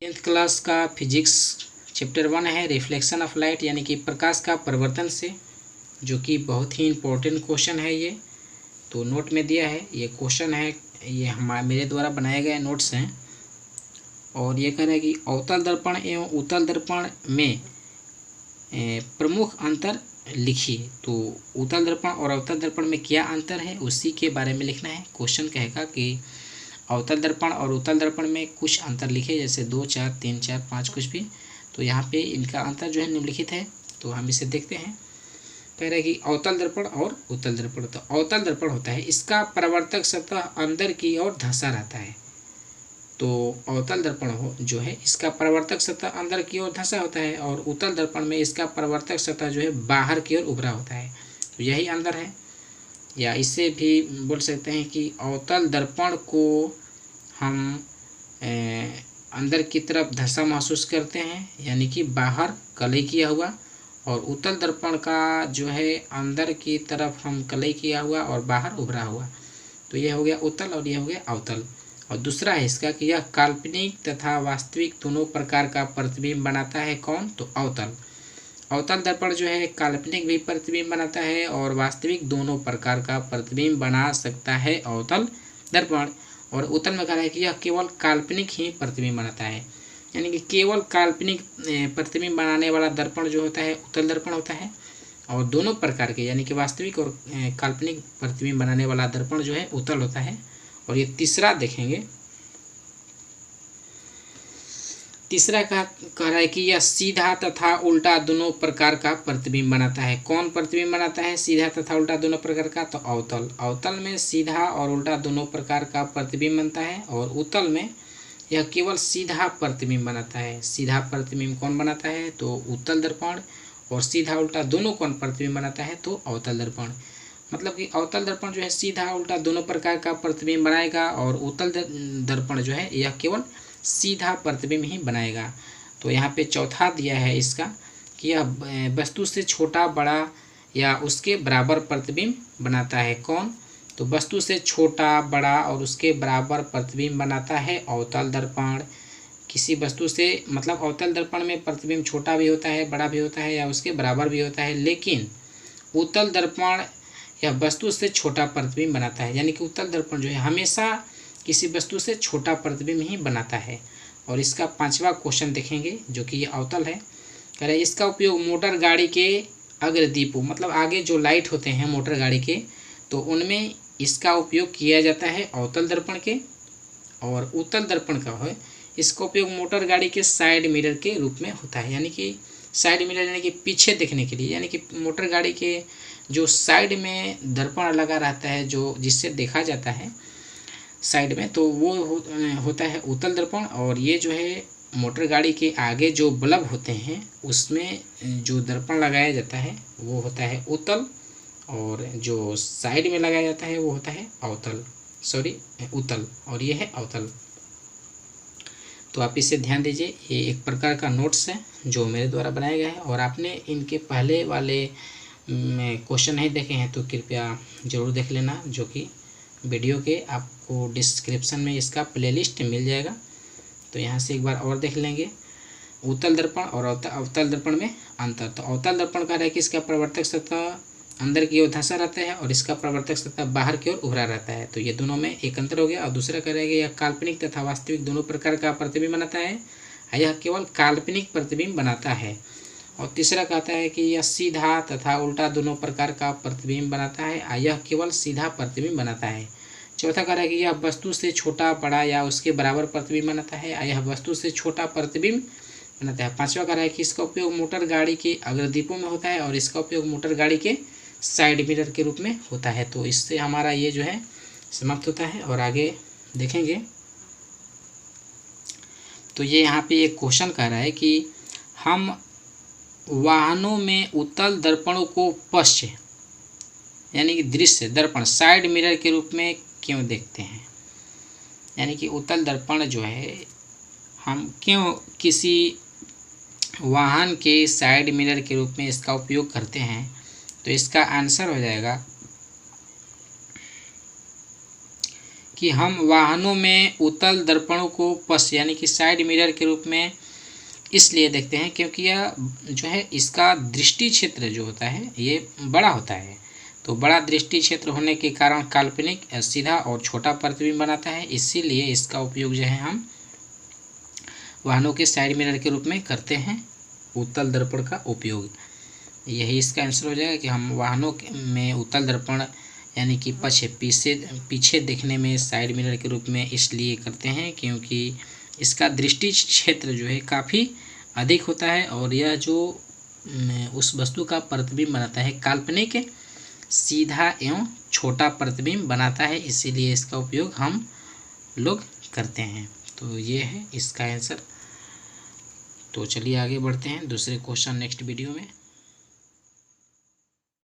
10th class का physics chapter 1 है reflection of light, यानी कि प्रकाश का परावर्तन से, जो कि बहुत ही इम्पोर्टेंट क्वेश्चन है। ये तो नोट में दिया है, ये क्वेश्चन है, ये मेरे द्वारा बनाए गए नोट्स हैं। और ये कह रहा है कि अवतल दर्पण एवं उत्तल दर्पण में प्रमुख अंतर लिखिए। तो उत्तल दर्पण और अवतल दर्पण में क्या अंतर है उसी के बारे में लिखना है। क्वेश्चन कहेगा कि अवतल दर्पण और उत्तल दर्पण में कुछ अंतर लिखे, जैसे 2, 4, 3, 4, 5 कुछ भी। तो यहाँ पे इनका अंतर जो है निम्नलिखित है, तो हम इसे देखते हैं। कह रहे हैं कि अवतल दर्पण और उत्तल दर्पण। तो अवतल दर्पण होता है, इसका परावर्तक सतह अंदर की ओर धंसा रहता है। तो अवतल दर्पण जो है, इसका परावर्तक सतह अंदर की ओर धंसा होता है, और उत्तल दर्पण में इसका परावर्तक सतह जो है बाहर की ओर उभरा होता है। तो यही अंतर है। या इससे भी बोल सकते हैं कि अवतल दर्पण को हम अंदर की तरफ धंसा महसूस करते हैं, यानी कि बाहर कलई किया हुआ, और उत्तल दर्पण का जो है अंदर की तरफ हम कलई किया हुआ और बाहर उभरा हुआ। तो यह हो गया उत्तल और यह हो गया अवतल। और दूसरा है इसका कि यह काल्पनिक तथा वास्तविक दोनों प्रकार का प्रतिबिंब बनाता है। कौन? तो अवतल। अवतल दर्पण जो है काल्पनिक भी प्रतिबिंब बनाता है और वास्तविक दोनों प्रकार का प्रतिबिंब बना सकता है अवतल दर्पण। और उत्तल में कहा है कि यह केवल काल्पनिक ही प्रतिबिंब बनाता है, यानी कि केवल काल्पनिक प्रतिबिंब बनाने वाला दर्पण जो होता है उत्तल दर्पण होता है। और दोनों प्रकार के, यानी कि वास्तविक और काल्पनिक प्रतिबिंब बनाने वाला दर्पण जो है उत्तल होता है। और ये तीसरा देखेंगे, तीसरा कह रहा है कि यह सीधा तथा उल्टा दोनों प्रकार का प्रतिबिंब बनाता है। कौन प्रतिबिंब बनाता है सीधा तथा उल्टा दोनों प्रकार का? तो अवतल। अवतल में सीधा और उल्टा दोनों प्रकार का प्रतिबिंब बनता है, और उत्तल में यह केवल सीधा प्रतिबिंब बनाता है। सीधा प्रतिबिंब कौन बनाता है? तो उत्तल दर्पण। और सीधा उल्टा दोनों कौन प्रतिबिंब बनाता है? तो अवतल दर्पण। मतलब कि अवतल दर्पण जो है सीधा उल्टा दोनों प्रकार का प्रतिबिंब बनाएगा, और उत्तल दर्पण जो है यह केवल सीधा प्रतिबिंब ही बनाएगा। तो यहाँ पे चौथा दिया है इसका कि यह वस्तु से छोटा, बड़ा या उसके बराबर प्रतिबिंब बनाता है। कौन? तो वस्तु से छोटा, बड़ा और उसके बराबर प्रतिबिंब बनाता है अवतल दर्पण। किसी वस्तु से, मतलब अवतल दर्पण में प्रतिबिंब छोटा भी होता है, बड़ा भी होता है या उसके बराबर भी होता है, लेकिन उत्तल दर्पण यह वस्तु से छोटा प्रतिबिंब बनाता है, यानी कि उत्तल दर्पण जो है हमेशा किसी वस्तु से छोटा प्रतिबिंब ही बनाता है। और इसका 5वां क्वेश्चन देखेंगे, जो कि ये अवतल है। कह रहे इसका उपयोग मोटर गाड़ी के अग्रदीपों, मतलब आगे जो लाइट होते हैं मोटर गाड़ी के, तो उनमें इसका उपयोग किया जाता है अवतल दर्पण के। और उत्तल दर्पण का है, इसका उपयोग मोटर गाड़ी के साइड मिरर के रूप में होता है, यानी कि साइड मिरर यानी कि पीछे देखने के लिए, यानी कि मोटर गाड़ी के जो साइड में दर्पण लगा रहता है, जो जिससे देखा जाता है साइड में, तो वो होता है उत्तल दर्पण। और ये जो है मोटर गाड़ी के आगे जो बल्ब होते हैं उसमें जो दर्पण लगाया जाता है वो होता है उत्तल, और जो साइड में लगाया जाता है वो होता है अवतल, उत्तल, और ये है अवतल। तो आप इसे ध्यान दीजिए, ये एक प्रकार का नोट्स है जो मेरे द्वारा बनाया गया है। और आपने इनके पहले वाले क्वेश्चन नहीं देखे हैं तो कृपया ज़रूर देख लेना, जो कि वीडियो के आपको डिस्क्रिप्शन में इसका प्लेलिस्ट मिल जाएगा। तो यहाँ से एक बार और देख लेंगे उत्तल दर्पण और अवतल दर्पण में अंतर। तो अवतल दर्पण का है कि इसका परावर्तक सतह अंदर की ओर धंसा रहता है और इसका परावर्तक सतह बाहर की ओर उभरा रहता है। तो ये दोनों में एक अंतर हो गया। और दूसरा कह रहा है कि यह काल्पनिक तथा वास्तविक दोनों प्रकार का प्रतिबिंब बनाता है, यह केवल काल्पनिक प्रतिबिंब बनाता है। और तीसरा कहता है कि यह सीधा तथा उल्टा दोनों प्रकार का प्रतिबिंब बनाता है, यह केवल सीधा प्रतिबिंब बनाता है। चौथा कह रहा है कि यह वस्तु से छोटा, बड़ा या उसके बराबर प्रतिबिंब बनाता है, यह वस्तु से छोटा प्रतिबिंब बनाता है। 5वां कह रहा है कि इसका उपयोग मोटर गाड़ी के अग्रदीपों में होता है और इसका उपयोग मोटर गाड़ी के साइड मिरर के रूप में होता है। तो इससे हमारा ये जो है समाप्त होता है। और आगे देखेंगे तो ये यहाँ पे एक क्वेश्चन कह रहा है कि हम वाहनों में उत्तल दर्पणों को पश्च, यानी कि दृश्य दर्पण, साइड मिरर के रूप में क्यों देखते हैं। यानी कि उत्तल दर्पण जो है हम क्यों किसी वाहन के साइड मिरर के रूप में इसका उपयोग करते हैं। तो इसका आंसर हो जाएगा कि हम वाहनों में उत्तल दर्पणों को यानी कि साइड मिरर के रूप में इसलिए देखते हैं क्योंकि यह जो है इसका दृष्टि क्षेत्र जो होता है ये बड़ा होता है। तो बड़ा दृष्टि क्षेत्र होने के कारण काल्पनिक सीधा और छोटा प्रतिबिंब बनाता है, इसीलिए इसका उपयोग जो है हम वाहनों के साइड मिरर के रूप में करते हैं, उत्तल दर्पण का उपयोग। यही इसका आंसर हो जाएगा कि हम वाहनों में उत्तल दर्पण यानी कि पीछे देखने में साइड मिरर के रूप में इसलिए करते हैं क्योंकि इसका दृष्टि क्षेत्र जो है काफ़ी अधिक होता है और यह जो उस वस्तु का प्रतिबिंब बनाता है काल्पनिक सीधा एवं छोटा प्रतिबिंब बनाता है, इसीलिए इसका उपयोग हम लोग करते हैं। तो ये है इसका आंसर। तो चलिए आगे बढ़ते हैं दूसरे क्वेश्चन नेक्स्ट वीडियो में।